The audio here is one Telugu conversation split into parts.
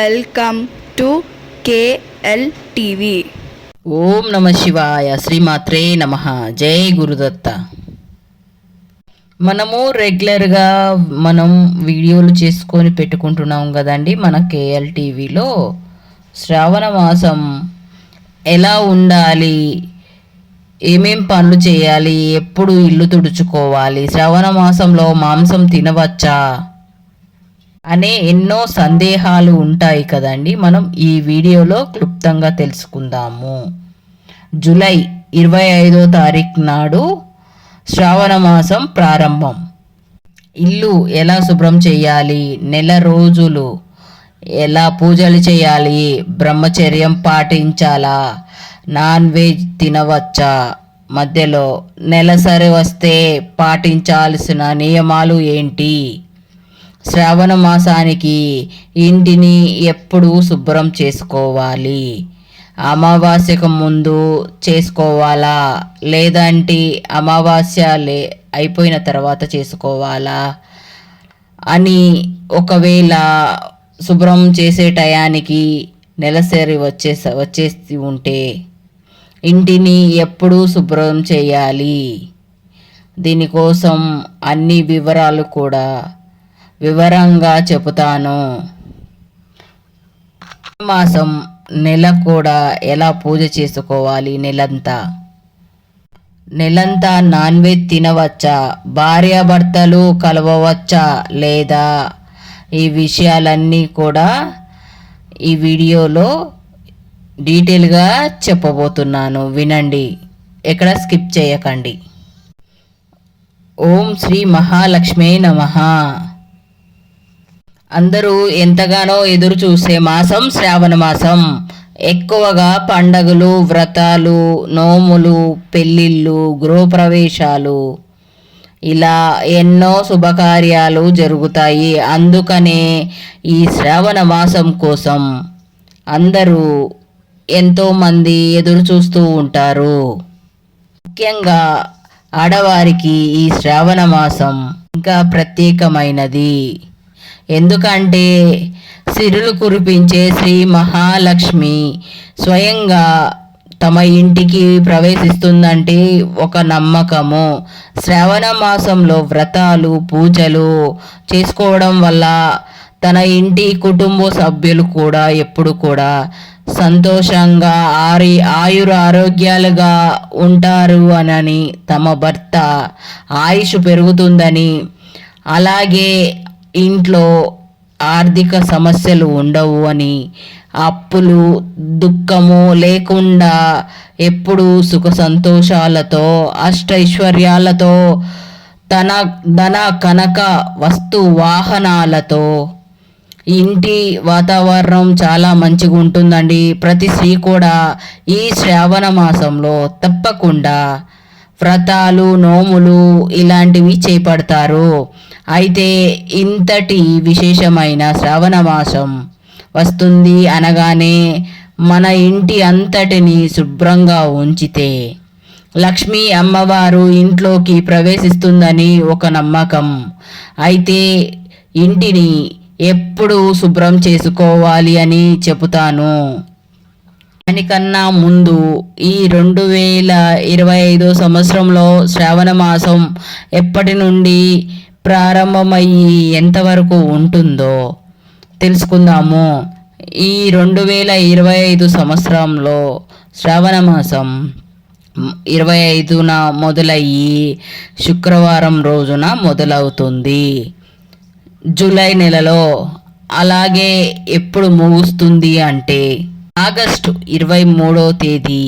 Welcome to KL TV. ఓం నమ శివాయ. శ్రీమాత్రే నమః. జై గురుదత్త. మనము రెగ్యులర్గా వీడియోలు చేసుకొని పెట్టుకుంటున్నాం కదండి మన కేఎల్ టీవీలో. శ్రావణ మాసం ఎలా ఉండాలి, ఏమేం పనులు చేయాలి, ఎప్పుడు ఇల్లు తుడుచుకోవాలి, శ్రావణ మాసంలో మాంసం తినవచ్చా అనే ఎన్నో సందేహాలు ఉంటాయి కదండి. మనం ఈ వీడియోలో క్లుప్తంగా తెలుసుకుందాము. జూలై 25వ తారీఖు నాడు శ్రావణ మాసం ప్రారంభం. ఇల్లు ఎలా శుభ్రం చేయాలి, నెల రోజులు ఎలా పూజలు చేయాలి, బ్రహ్మచర్యం పాటించాలా, నాన్ వెజ్ తినవచ్చా, మధ్యలో నెలసరి వస్తే పాటించాల్సిన నియమాలు ఏంటి, శ్రావణ మాసానికి ఇంటిని ఎప్పుడు శుభ్రం చేసుకోవాలి, అమావాస్యకు ముందు చేసుకోవాలా లేదంటే అమావాస్య అయిపోయిన తర్వాత చేసుకోవాలా అని, ఒకవేళ శుభ్రం చేసే టయానికి నెలసరి వచ్చేసి ఉంటే ఇంటిని ఎప్పుడు శుభ్రం చేయాలి, దీనికోసం అన్ని వివరాలు కూడా వివరంగా చెబుతాను. మాసం నెల కూడా ఎలా పూజ చేసుకోవాలి, నెలంతా నాన్ వెజ్ తినవచ్చా, భార్యాభర్తలు కలవవచ్చా లేదా, ఈ విషయాలన్నీ కూడా ఈ వీడియోలో డీటెయిల్గా చెప్పబోతున్నాను. వినండి, ఎక్కడ స్కిప్ చేయకండి. ఓం శ్రీ మహాలక్ష్మే నమః. అందరూ ఎంతగానో ఎదురు చూసే మాసం శ్రావణ మాసం. ఎక్కువగా పండగలు, వ్రతాలు, నోములు, పెళ్ళిళ్ళు, గృహప్రవేశాలు ఇలా ఎన్నో శుభకార్యాలు జరుగుతాయి. అందుకనే ఈ శ్రావణ మాసం కోసం అందరూ ఎంతోమంది ఎదురు చూస్తూ ఉంటారు. ముఖ్యంగా ఆడవారికి ఈ శ్రావణ మాసం ఇంకా ప్రత్యేకమైనది. ఎందుకంటే సిరులు కురిపించే శ్రీ మహాలక్ష్మి స్వయంగా తమ ఇంటికి ప్రవేశిస్తుందంటే ఒక నమ్మకము. శ్రావణ మాసంలో వ్రతాలు, పూజలు చేసుకోవడం వల్ల తన ఇంటి కుటుంబ సభ్యులు కూడా ఎప్పుడు కూడా సంతోషంగా ఆయుర ఆరోగ్యాలుగా ఉంటారు అని, తమ భర్త ఆయుష్ పెరుగుతుందని, అలాగే ఇంట్లో ఆర్థిక సమస్యలు ఉండవు అని, అప్పులు దుఃఖము లేకుండా ఎప్పుడూ సుఖ సంతోషాలతో అష్టైశ్వర్యాలతో ధన కనక వస్తు వాహనాలతో ఇంటి వాతావరణం చాలా మంచిగా ఉంటుందండి. ప్రతి స్త్రీ కూడా ఈ శ్రావణ మాసంలో తప్పకుండా వ్రతాలు, నోములు ఇలాంటివి చేపడతారు. అయితే ఇంతటి విశేషమైన శ్రావణ మాసం వస్తుంది అనగానే మన ఇంటి అంతటిని శుభ్రంగా ఉంచితే లక్ష్మీ అమ్మవారు ఇంట్లోకి ప్రవేశిస్తుందని ఒక నమ్మకం. అయితే ఇంటిని ఎప్పుడు శుభ్రం చేసుకోవాలి అని చెబుతాను. దానికన్నా ముందు ఈ 2025 సంవత్సరంలో శ్రావణ మాసం ఎప్పటి నుండి ప్రారంభమయ్యి ఎంతవరకు ఉంటుందో తెలుసుకుందాము. ఈ 2025 సంవత్సరంలో శ్రావణ మాసం 25న మొదలయ్యి శుక్రవారం రోజున మొదలవుతుంది జూలై నెలలో. అలాగే ఎప్పుడు ముగుస్తుంది అంటే ఆగస్టు 23వ తేదీ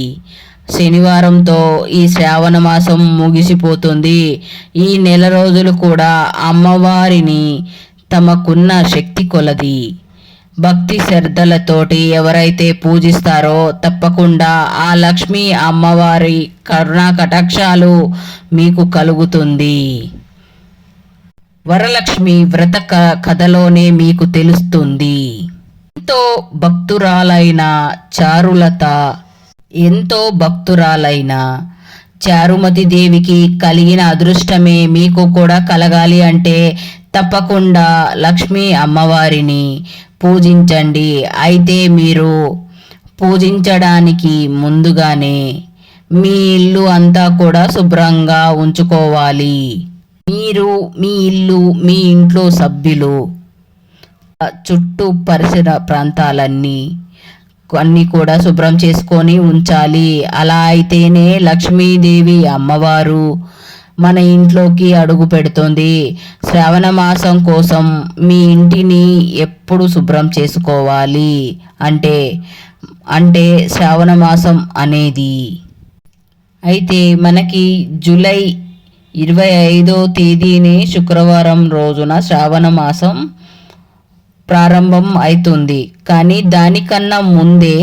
శనివారంతో ఈ శ్రావణ మాసం ముగిసిపోతుంది. ఈ నెల రోజులు కూడా అమ్మవారిని తమకున్న శక్తి కొలది భక్తి శ్రద్ధలతోటి ఎవరైతే పూజిస్తారో తప్పకుండా ఆ లక్ష్మీ అమ్మవారి కరుణా కటాక్షాలు మీకు కలుగుతుంది. వరలక్ష్మి వ్రత కథలోనే మీకు తెలుస్తుంది. ఎంతో భక్తురాలైన చారుమతి దేవికి కలిగిన అదృష్టమే మీకు కూడా కలగాలి అంటే తప్పకుండా లక్ష్మీ అమ్మవారిని పూజించండి. అయితే మీరు పూజించడానికి ముందుగానే మీ ఇల్లు అంతా కూడా శుభ్రంగా ఉంచుకోవాలి. మీరు మీ ఇల్లు, మీ ఇంట్లో సభ్యులు, చుట్టూ పరిసర ప్రాంతాలన్నీ అన్నీ కూడా శుభ్రం చేసుకొని ఉంచాలి. అలా అయితేనే లక్ష్మీదేవి అమ్మవారు మన ఇంట్లోకి అడుగు పెడుతుంది. శ్రావణ మాసం కోసం మీ ఇంటిని ఎప్పుడు శుభ్రం చేసుకోవాలి అంటే అంటే శ్రావణ మాసం అనేది అయితే మనకి జూలై 25వ తేదీని శుక్రవారం రోజున శ్రావణ మాసం ప్రారంభం అవుతుంది. కానీ దానికన్నా ముందే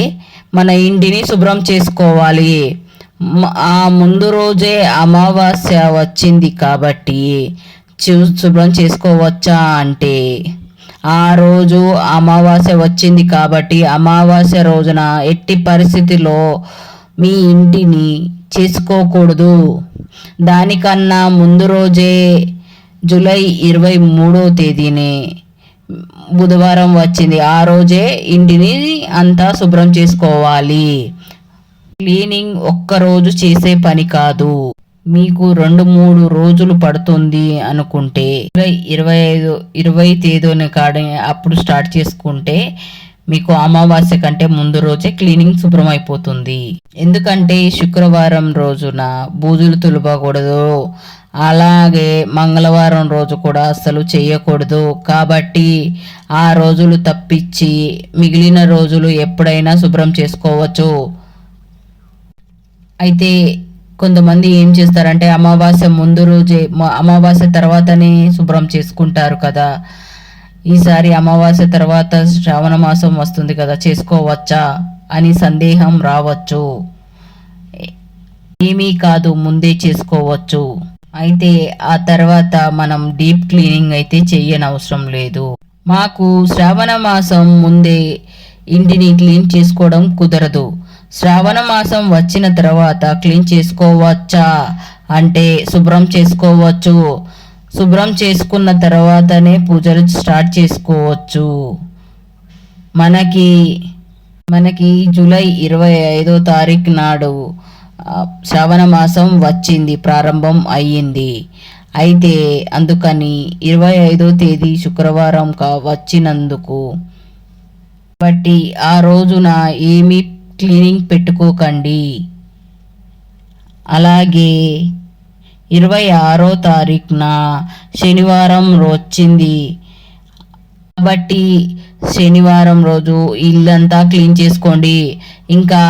మన ఇంటిని శుభ్రం చేసుకోవాలి. ఆ ముందు రోజే అమావాస్య వచ్చింది కాబట్టి శుభ్రం చేసుకోవచ్చా అంటే ఆ రోజు అమావాస్య వచ్చింది కాబట్టి అమావాస్య రోజున ఎట్టి పరిస్థితిలో మీ ఇంటిని చేసుకోకూడదు. దానికన్నా ముందు రోజే జూలై 23వ తేదీనే బుధవారం వచ్చింది. ఆ రోజే ఇంటిని అంతా శుభ్రం చేసుకోవాలి. క్లీనింగ్ ఒక్కరోజు చేసే పని కాదు. మీకు 2-3 రోజులు పడుతుంది అనుకుంటే 20 తేదీని అప్పుడు స్టార్ట్ చేసుకుంటే మీకు అమావాస్య కంటే ముందు రోజే క్లీనింగ్ శుభ్రం అయిపోతుంది. ఎందుకంటే శుక్రవారం రోజున బూజులు తులపకూడదు, అలాగే మంగళవారం రోజు కూడా అస్సలు చేయకూడదు. కాబట్టి ఆ రోజులు తప్పించి మిగిలిన రోజులు ఎప్పుడైనా శుభ్రం చేసుకోవచ్చు. అయితే కొంతమంది ఏం చేస్తారంటే అమావాస్య ముందు రోజే అమావాస్య తర్వాతనే శుభ్రం చేసుకుంటారు కదా. ఈసారి అమావాస్య తర్వాత శ్రావణ మాసం వస్తుంది కదా, చేసుకోవచ్చా అని సందేహం రావచ్చు. ఏమీ కాదు, ముందే చేసుకోవచ్చు. అయితే ఆ తర్వాత మనం డీప్ క్లీనింగ్ అయితే చెయ్యనవసరం లేదు. మాకు శ్రావణ మాసం ముందే ఇంటిని క్లీన్ చేసుకోవడం కుదరదు. శ్రావణ మాసం వచ్చిన తర్వాత క్లీన్ చేసుకోవచ్చా అంటే శుభ్రం చేసుకోవచ్చు. శుభ్రం చేసుకున్న తర్వాతనే పూజలు స్టార్ట్ చేసుకోవచ్చు. మనకి జూలై 25వ తారీఖు నాడు శ్రావణ మాసం వచ్చింది, ప్రారంభం అయ్యింది. అయితే అందుకని 25వ తేదీ శుక్రవారం వచ్చినందుకు బట్టి ఆ రోజున ఏమీ క్లీనింగ్ పెట్టుకోకండి. అలాగే 26వ తారీఖున శనివారం వచ్చింది కాబట్టి శనివారం రోజు ఇల్లంతా క్లీన్ చేసుకోండి. ఇంకా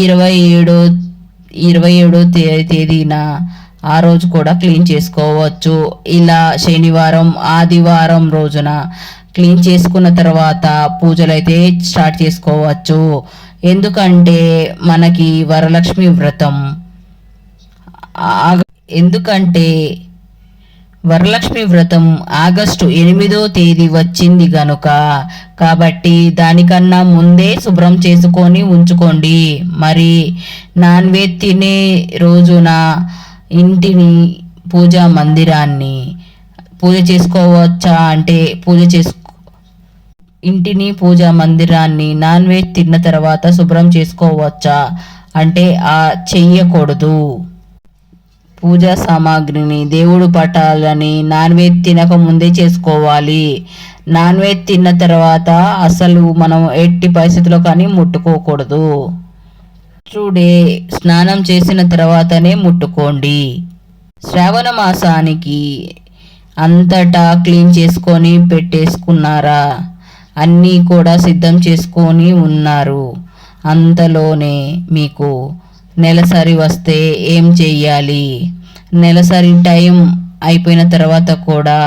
27వ తేదీన ఆ రోజు కూడా క్లీన్ చేసుకోవచ్చు. ఇలా శనివారం, ఆదివారం రోజున క్లీన్ చేసుకున్న తర్వాత పూజలు అయితే స్టార్ట్ చేసుకోవచ్చు. ఎందుకంటే మనకి వరలక్ష్మి వ్రతం ఆగస్టు 8వ తేదీ వచ్చింది గనుక కాబట్టి దానికన్నా ముందే శుభ్రం చేసుకొని ఉంచుకోండి. మరి నాన్ వెజ్ తినే రోజున ఇంటిని, పూజా మందిరాన్ని పూజ చేసుకోవచ్చా అంటే ఇంటిని, పూజా మందిరాన్ని నాన్ వెజ్ తిన్న తర్వాత శుభ్రం చేసుకోవచ్చా అంటే చెయ్యకూడదు. పూజా సామాగ్రిని, దేవుడు పటాలని నాన్ వెజ్ తినక ముందే చేసుకోవాలి. నాన్ వెజ్ తిన్న తర్వాత అసలు మనం ఎట్టి పరిస్థితుల్లో కానీ ముట్టుకోకూడదు. స్నానం చేసిన తర్వాతనే ముట్టుకోండి. శ్రావణ మాసానికి అంతటా క్లీన్ చేసుకొని పెట్టేసుకున్నారా, అన్నీ కూడా సిద్ధం చేసుకొని ఉన్నారు. అంతలోనే మీకు నెలసరి వస్తే ఏం చెయ్యాలి? నెలసరి టైం అయిపోయిన తర్వాత కూడా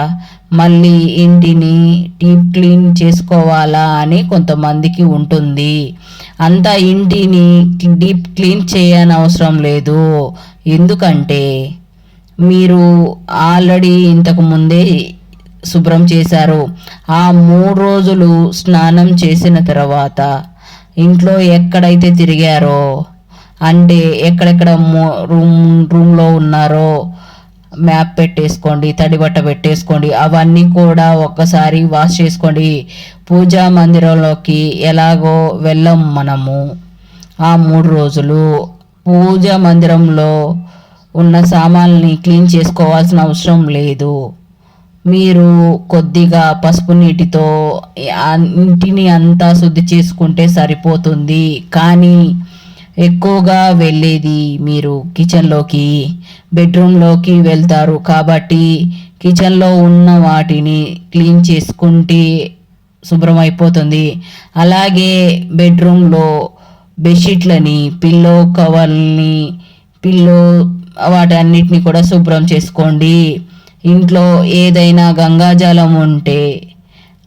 మళ్ళీ ఇంటిని డీప్ క్లీన్ చేసుకోవాలా అని కొంతమందికి ఉంటుంది. అంత ఇంటిని డీప్ క్లీన్ చేయనవసరం లేదు. ఎందుకంటే మీరు ఆల్రెడీ ఇంతకు ముందే శుభ్రం చేశారు. ఆ 3 రోజులు స్నానం చేసిన తర్వాత ఇంట్లో ఎక్కడైతే తిరిగారో అంటే ఎక్కడెక్కడ రూమ్లో ఉన్నారో మ్యాప్ పెట్టేసుకోండి, తడిబట్ట పెట్టేసుకోండి. అవన్నీ కూడా ఒక్కసారి వాష్ చేసుకోండి. పూజా మందిరంలోకి ఎలాగో వెళ్ళం మనము ఆ 3 రోజులు. పూజా మందిరంలో ఉన్న సామాన్ని క్లీన్ చేసుకోవాల్సిన అవసరం లేదు. మీరు కొద్దిగా పసుపు నీటితో ఇంటిని అంతా శుద్ధి చేసుకుంటే సరిపోతుంది. కానీ ఎక్కువగా వెళ్ళేది మీరు కిచెన్లోకి, బెడ్రూమ్లోకి వెళ్తారు కాబట్టి కిచెన్లో ఉన్న వాటిని క్లీన్ చేసుకుంటే శుభ్రం అయిపోతుంది. అలాగే బెడ్రూమ్లో బెడ్షీట్లని, పిల్లో కవర్ని, వాటన్నిటిని కూడా శుభ్రం చేసుకోండి. ఇంట్లో ఏదైనా గంగాజలం ఉంటే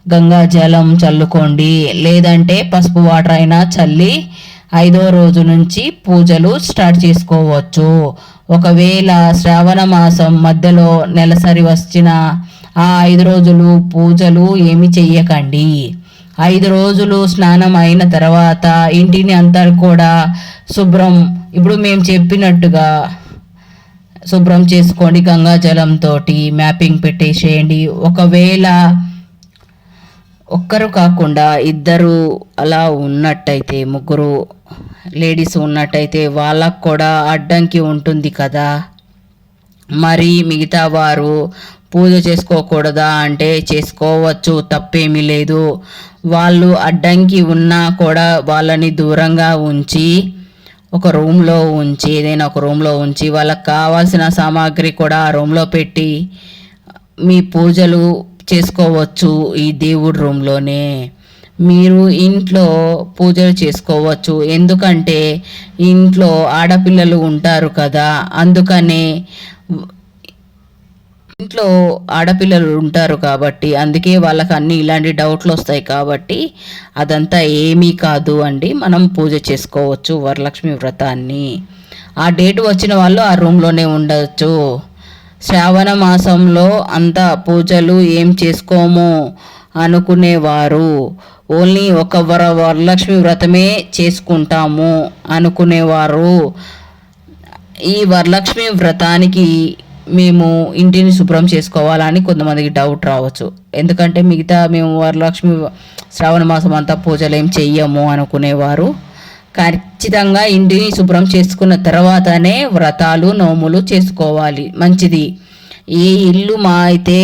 గంగాజలం చల్లుకోండి, లేదంటే పసుపు వాటర్ అయినా చల్లి 5వ రోజు నుంచి పూజలు స్టార్ట్ చేసుకోవచ్చు. ఒకవేళ శ్రావణ మాసం మధ్యలో నెలసరి వచ్చిన ఆ 5 రోజులు పూజలు ఏమి చెయ్యకండి. 5 రోజులు స్నానం అయిన తర్వాత ఇంటిని అంతా కూడా శుభ్రం, ఇప్పుడు మేము చెప్పినట్టుగా శుభ్రం చేసుకోండి. గంగాజలంతో మ్యాపింగ్ పెట్టేసేయండి. ఒకవేళ ఒక్కరు కాకుండా 2 అలా ఉన్నట్టయితే, 3 లేడీస్ ఉన్నట్టయితే వాళ్ళకు కూడా అడ్డంకి ఉంటుంది కదా. మరి మిగతా వారు పూజ చేసుకోకూడదా అంటే చేసుకోవచ్చు, తప్పేమీ లేదు. వాళ్ళు అడ్డంకి ఉన్నా కూడా వాళ్ళని దూరంగా ఉంచి ఏదైనా ఒక రూమ్లో ఉంచి వాళ్ళకి కావాల్సిన సామాగ్రి కూడా ఆ రూమ్లో పెట్టి మీ పూజలు చేసుకోవచ్చు. ఈ దేవుడి రూమ్లోనే మీరు ఇంట్లో పూజలు చేసుకోవచ్చు. ఎందుకంటే ఇంట్లో ఆడపిల్లలు ఉంటారు కదా, అందుకనే ఇంట్లో ఆడపిల్లలు ఉంటారు కాబట్టి అందుకే వాళ్ళకి అన్ని ఇలాంటి డౌట్లు వస్తాయి కాబట్టి అదంతా ఏమీ కాదు అండి. మనం పూజ చేసుకోవచ్చు వరలక్ష్మి వ్రతాన్ని. ఆ డేట్ వచ్చిన వాళ్ళు ఆ రూమ్లోనే ఉండవచ్చు. శ్రావణ మాసంలో అంతా పూజలు ఏం చేసుకోము అనుకునేవారు, ఓన్లీ ఒక వరలక్ష్మి వ్రతమే చేసుకుంటాము అనుకునేవారు, ఈ వరలక్ష్మి వ్రతానికి మేము ఇంటిని శుభ్రం చేసుకోవాలని కొంతమందికి డౌట్ రావచ్చు. ఎందుకంటే మేము వరలక్ష్మి శ్రావణ మాసం అంతా పూజలు ఏం చెయ్యము అనుకునేవారు ఖచ్చితంగా ఇంటిని శుభ్రం చేసుకున్న తర్వాతనే వ్రతాలు నోములు చేసుకోవాలి, మంచిది. ఏ ఇల్లు మా అయితే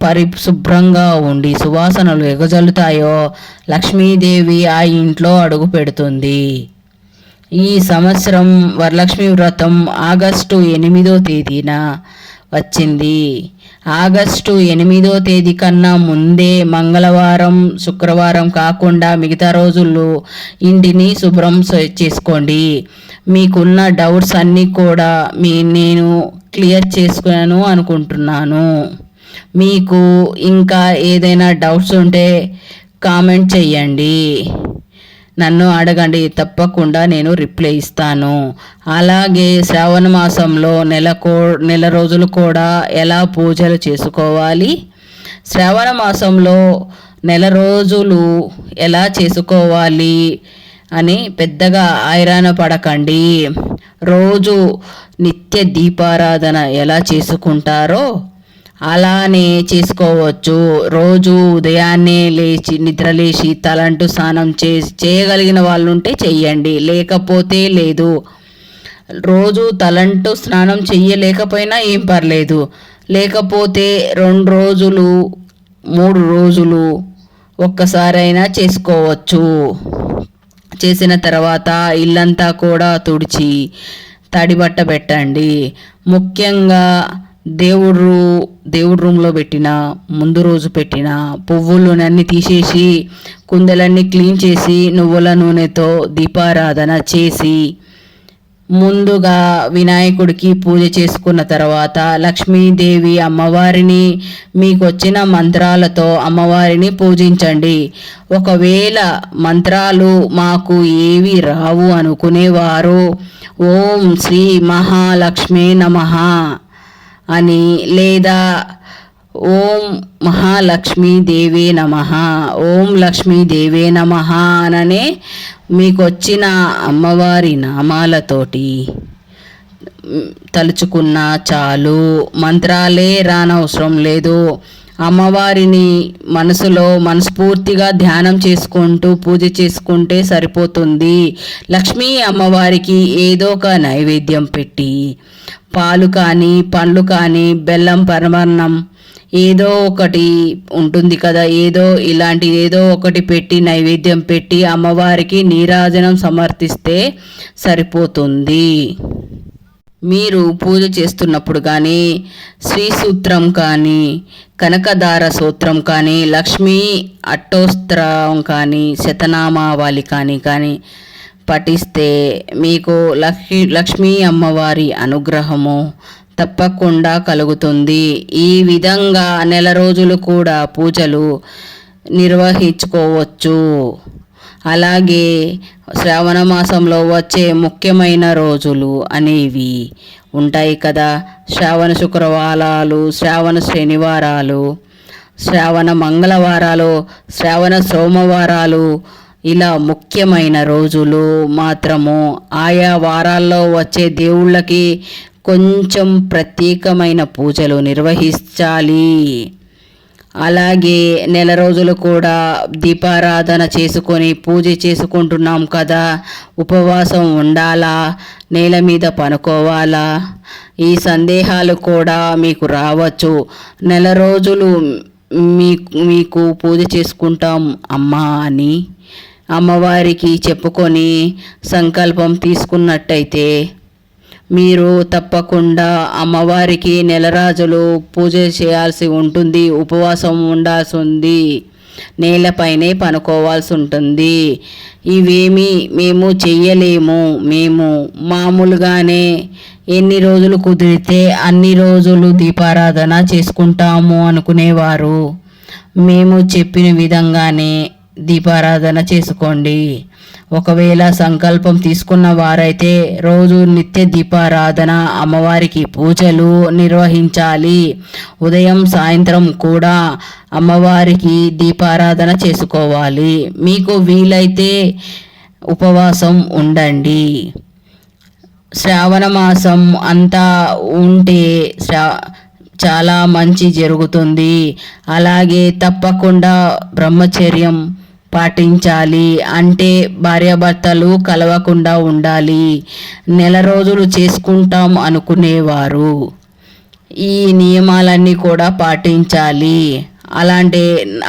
పరిశుభ్రంగా ఉండి సువాసనలు ఎగజల్లుతాయో లక్ష్మీదేవి ఆ ఇంట్లో అడుగు పెడుతుంది. ఈ సంవత్సరం వరలక్ష్మి వ్రతం ఆగస్టు 8వ తేదీన వచ్చింది. ఆగస్టు 8వ తేదీ కన్నా ముందే మంగళవారం, శుక్రవారం కాకుండా మిగతా రోజుల్లో ఇంటిని శుభ్రం చేసుకోండి. మీకున్న డౌట్స్ అన్నీ కూడా నేను క్లియర్ చేసుకున్నాను అనుకుంటున్నాను. మీకు ఇంకా ఏదైనా డౌట్స్ ఉంటే కామెంట్ చెయ్యండి, నన్ను అడగండి, తప్పకుండా నేను రిప్లై ఇస్తాను. అలాగే శ్రావణ మాసంలో నెల రోజులు కూడా ఎలా పూజలు చేసుకోవాలి, శ్రావణ మాసంలో నెల రోజులు ఎలా చేసుకోవాలి అని పెద్దగా ఆయిరాన పడకండి. రోజు నిత్య దీపారాధన ఎలా చేసుకుంటారో అలానే చేసుకోవచ్చు. రోజు ఉదయాన్నే నిద్రలేచి తలంటు స్నానం చేయగలిగిన వాళ్ళు ఉంటే చెయ్యండి, లేకపోతే లేదు. రోజు తలంటు స్నానం చెయ్యలేకపోయినా ఏం పర్లేదు, లేకపోతే 2 రోజులు 3 రోజులు ఒక్కసారైనా చేసుకోవచ్చు. చేసిన తర్వాత ఇల్లంతా కూడా తుడిచి తడిబట్ట పెట్టండి. ముఖ్యంగా దేవుడి రూమ్లో పెట్టిన ముందు రోజు పెట్టిన పువ్వులన్నీ తీసేసి కుందలన్నీ క్లీన్ చేసి నువ్వుల నూనెతో దీపారాధన చేసి ముందుగా వినాయకుడికి పూజ చేసుకున్న తర్వాత లక్ష్మీదేవి అమ్మవారిని మీకు వచ్చిన మంత్రాలతో అమ్మవారిని పూజించండి. ఒకవేళ మంత్రాలు మాకు ఏవి రావు అనుకునేవారు ఓం శ్రీ మహాలక్ష్మీ నమః అని, లేదా ఓం మహాలక్ష్మీదేవే నమః, ఓం లక్ష్మీదేవే నమః అననే మీకు వచ్చిన అమ్మవారి నామాలతోటి తలుచుకున్నా చాలు, మంత్రాలే రానవసరం లేదు. అమ్మవారిని మనసులో మనస్ఫూర్తిగా ధ్యానం చేసుకుంటూ పూజ చేసుకుంటే సరిపోతుంది. లక్ష్మీ అమ్మవారికి ఏదో ఒక నైవేద్యం పెట్టి పాలు కానీ పండ్లు కానీ బెల్లం పరమాన్నం ఏదో ఒకటి ఉంటుంది కదా, ఏదో ఒకటి పెట్టి నైవేద్యం పెట్టి అమ్మవారికి నీరాజనం సమర్పిస్తే సరిపోతుంది. మీరు పూజ చేస్తున్నప్పుడు కానీ శ్రీ సూత్రం కానీ కనకదార సూత్రం కానీ లక్ష్మీ అష్టోత్తరం కానీ శతనామావళి కానీ పఠిస్తే మీకు లక్ష్మీ అమ్మవారి అనుగ్రహము తప్పకుండా కలుగుతుంది. ఈ విధంగా నెల రోజులు కూడా పూజలు నిర్వహించుకోవచ్చు. అలాగే శ్రావణ మాసంలో వచ్చే ముఖ్యమైన రోజులు అనేవి ఉంటాయి కదా, శ్రావణ శుక్రవారాలు, శ్రావణ శనివారాలు, శ్రావణ మంగళవారాలు, శ్రావణ సోమవారాలు, ఇలా ముఖ్యమైన రోజులు మాత్రము ఆయా వారాల్లో వచ్చే దేవుళ్ళకి కొంచెం ప్రత్యేకమైన పూజలు నిర్వహించాలి. అలాగే నెల రోజులు కూడా దీపారాధన చేసుకొని పూజ చేసుకుంటున్నాం కదా, ఉపవాసం ఉండాలా, నేల మీద పనుకోవాలా, ఈ సందేహాలు కూడా మీకు రావచ్చు. నెల రోజులు మీకు పూజ చేసుకుంటాం అమ్మా అని అమ్మవారికి చెప్పుకొని సంకల్పం తీసుకున్నట్టయితే మీరు తప్పకుండా అమ్మవారికి నెల రోజులు పూజ చేయాల్సి ఉంటుంది, ఉపవాసం ఉండాల్సి ఉంది, నేలపైనే పనుకోవాల్సి ఉంటుంది. ఇవేమీ మేము చెయ్యలేము, మేము మామూలుగానే ఎన్ని రోజులు కుదిరితే అన్ని రోజులు దీపారాధన చేసుకుంటాము అనుకునేవారు మేము చెప్పిన విధంగానే దీపారాధన చేసుకోండి. ఒకవేళ సంకల్పం తీసుకున్న వారైతే రోజు నిత్య దీపారాధన అమ్మవారికి పూజలు నిర్వహించాలి. ఉదయం సాయంత్రం కూడా అమ్మవారికి దీపారాధన చేసుకోవాలి. మీకు వీలైతే ఉపవాసం ఉండండి. శ్రావణ మాసం అంతా ఉంటే చాలా మంచి జరుగుతుంది. అలాగే తప్పకుండా బ్రహ్మచర్యం పాటించాలి, అంటే భార్యాభర్తలు కలవకుండా ఉండాలి. నెల రోజులు చేసుకుంటాం అనుకునేవారు ఈ నియమాలన్నీ కూడా పాటించాలి.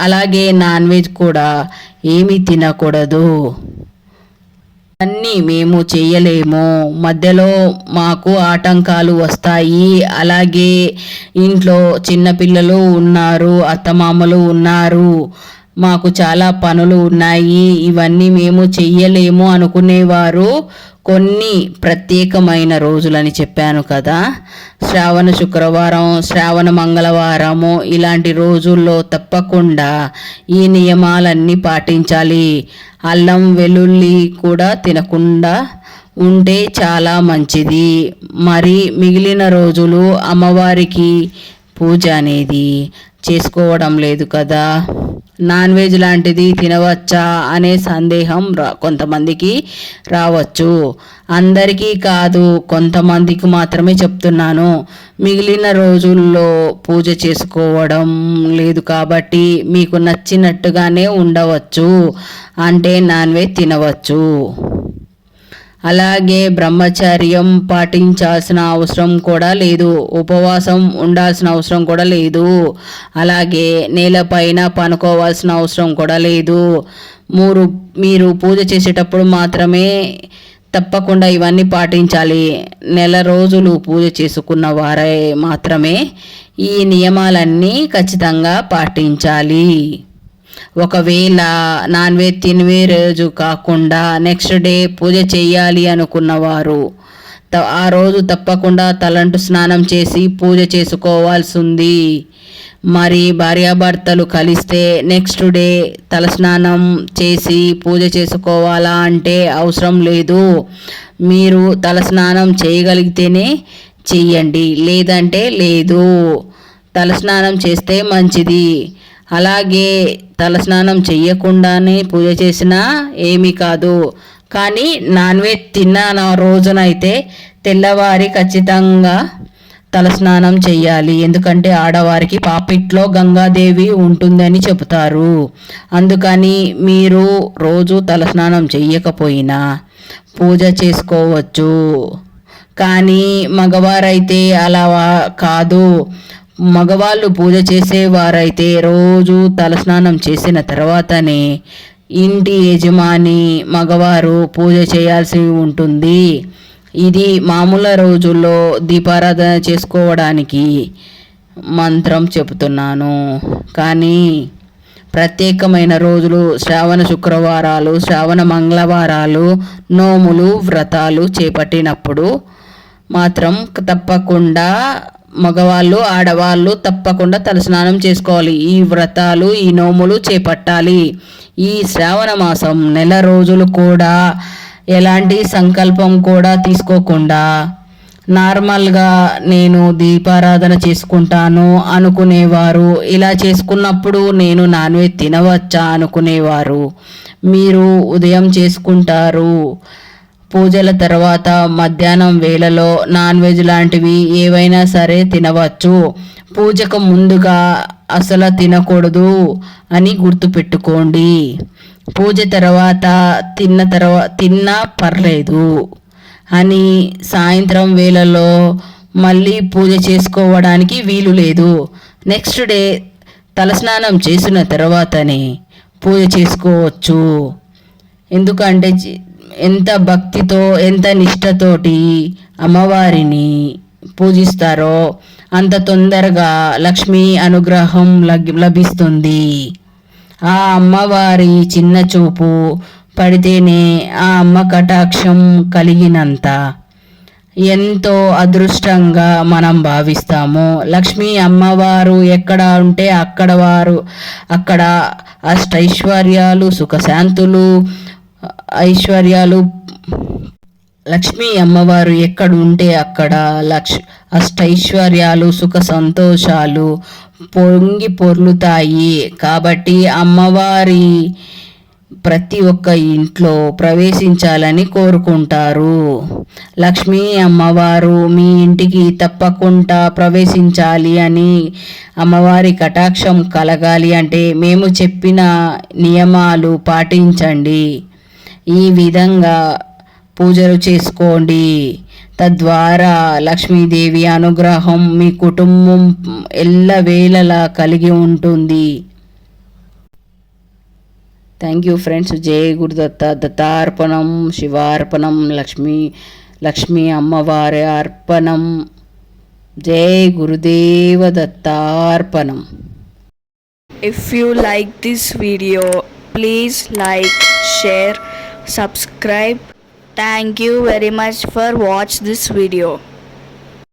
అలాగే నాన్ వెజ్ కూడా ఏమీ తినకూడదు. అన్నీ మేము చేయలేము, మధ్యలో మాకు ఆటంకాలు వస్తాయి. అలాగే ఇంట్లో చిన్నపిల్లలు ఉన్నారు, అత్తమామలు ఉన్నారు, మాకు చాలా పనులు ఉన్నాయి, ఇవన్నీ మేము చెయ్యలేము అనుకునేవారు కొన్ని ప్రత్యేకమైన రోజులని చెప్పాను కదా, శ్రావణ శుక్రవారం, శ్రావణ మంగళవారము, ఇలాంటి రోజుల్లో తప్పకుండా ఈ నియమాలన్నీ పాటించాలి. అల్లం వెల్లుల్లి కూడా తినకుండా ఉంటే చాలా మంచిది. మరి మిగిలిన రోజులు అమ్మవారికి పూజ అనేది చేసుకోవడం లేదు కదా, నాన్ వెజ్ లాంటిది తినవచ్చా అనే సందేహం కొంతమందికి రావచ్చు. అందరికీ కాదు, కొంతమందికి మాత్రమే చెప్తున్నాను. మిగిలిన రోజుల్లో పూజ చేసుకోవడం లేదు కాబట్టి మీకు నచ్చినట్టుగానే ఉండవచ్చు, అంటే నాన్ వెజ్ తినవచ్చు. అలాగే బ్రహ్మచర్యం పాటించాల్సిన అవసరం కూడా లేదు, ఉపవాసం ఉండాల్సిన అవసరం కూడా లేదు, అలాగే నేలపైన పనుకోవాల్సిన అవసరం కూడా లేదు. మీరు పూజ చేసేటప్పుడు మాత్రమే తప్పకుండా ఇవన్నీ పాటించాలి. నెల రోజులు పూజ చేసుకున్న వారే మాత్రమే ఈ నియమాలన్నీ ఖచ్చితంగా పాటించాలి. ఒకవేళ నాన్ వెజ్ తినే రోజు కాకుండా నెక్స్ట్ డే పూజ చేయాలి అనుకున్నవారు ఆ రోజు తప్పకుండా తలంటు స్నానం చేసి పూజ చేసుకోవాల్సి ఉంది. మరి భార్యాభర్తలు కలిస్తే నెక్స్ట్ డే తలస్నానం చేసి పూజ చేసుకోవాలా అంటే అవసరం లేదు. మీరు తలస్నానం చేయగలిగితేనే చెయ్యండి, లేదంటే లేదు. తలస్నానం చేస్తే మంచిది. అలాగే తలస్నానం చెయ్యకుండానే పూజ చేసినా ఏమీ కాదు. కానీ నాన్ వెజ్ తిన్న రోజునైతే తెల్లవారి ఖచ్చితంగా తలస్నానం చెయ్యాలి. ఎందుకంటే ఆడవారికి పాపిట్లో గంగాదేవి ఉంటుందని చెబుతారు. అందుకని మీరు రోజు తలస్నానం చెయ్యకపోయినా పూజ చేసుకోవచ్చు. కానీ మగవారైతే అలా కాదు. మగవాళ్ళు పూజ చేసేవారైతే రోజు తలస్నానం చేసిన తర్వాతనే ఇంటి యజమాని మగవారు పూజ చేయాల్సి ఉంటుంది. ఇది మామూలు రోజుల్లో దీపారాధన చేసుకోవడానికి మంత్రం చెబుతున్నాను. కానీ ప్రత్యేకమైన రోజులు, శ్రావణ శుక్రవారాలు, శ్రావణ మంగళవారాలు, నోములు, వ్రతాలు చేపట్టినప్పుడు మాత్రం తప్పకుండా మగవాళ్ళు ఆడవాళ్ళు తప్పకుండా తలస్నానం చేసుకోవాలి. ఈ వ్రతాలు ఈ నోములు చేపట్టాలి. ఈ శ్రావణ మాసం నెల రోజులు కూడా ఎలాంటి సంకల్పం కూడా తీసుకోకుండా నార్మల్గా నేను దీపారాధన చేసుకుంటాను అనుకునేవారు, ఇలా చేసుకున్నప్పుడు నేను నాన్ వెజ్ తినవచ్చా అనుకునేవారు, మీరు ఉదయం చేసుకుంటారు. పూజల తర్వాత మధ్యాహ్నం వేళలో నాన్ వెజ్ లాంటివి ఏవైనా సరే తినవచ్చు. పూజకు ముందుగా అసలు తినకూడదు అని గుర్తుపెట్టుకోండి. పూజ తర్వాత తిన్నా పర్లేదు అని సాయంత్రం వేళలో మళ్ళీ పూజ చేసుకోవడానికి వీలు లేదు. నెక్స్ట్ డే తలస్నానం చేసిన తర్వాతనే పూజ చేసుకోవచ్చు. ఎందుకంటే ఎంత భక్తితో ఎంత నిష్టతోటి అమ్మవారిని పూజిస్తారో అంత తొందరగా లక్ష్మీ అనుగ్రహం లభిస్తుంది. ఆ అమ్మవారి చిన్న చూపు పడితేనే ఆ అమ్మ కటాక్షం కలిగినంత ఎంతో అదృష్టంగా మనం భావిస్తాము. లక్ష్మీ అమ్మవారు ఎక్కడ ఉంటే అక్కడ అష్టైశ్వర్యాలు, సుఖశాంతులు, ఐశ్వర్యాలు. లక్ష్మీ అమ్మవారు ఎక్కడ ఉంటే అక్కడ అష్టైశ్వర్యాలు, సుఖ సంతోషాలు పొంగి పొర్లుతాయి. కాబట్టి అమ్మవారి ప్రతి ఒక్క ఇంట్లో ప్రవేశించాలని కోరుకుంటారు. లక్ష్మీ అమ్మవారు మీ ఇంటికి తప్పకుండా ప్రవేశించాలి అని, అమ్మవారి కటాక్షం కలగాలి అంటే మేము చెప్పిన నియమాలు పాటించండి. ఈ విధంగా పూజలు చేసుకోండి. తద్వారా లక్ష్మీదేవి అనుగ్రహం మీ కుటుంబం ఎల్లవేళలా కలిగి ఉంటుంది. Thank you friends. జై గురుదత్త. దత్తార్పణం, శివార్పణం, లక్ష్మీ అమ్మవారి అర్పణం. జై గురుదేవ దత్తార్పణం. If you like this video, please like, share, subscribe. Thank you very much for watch this video.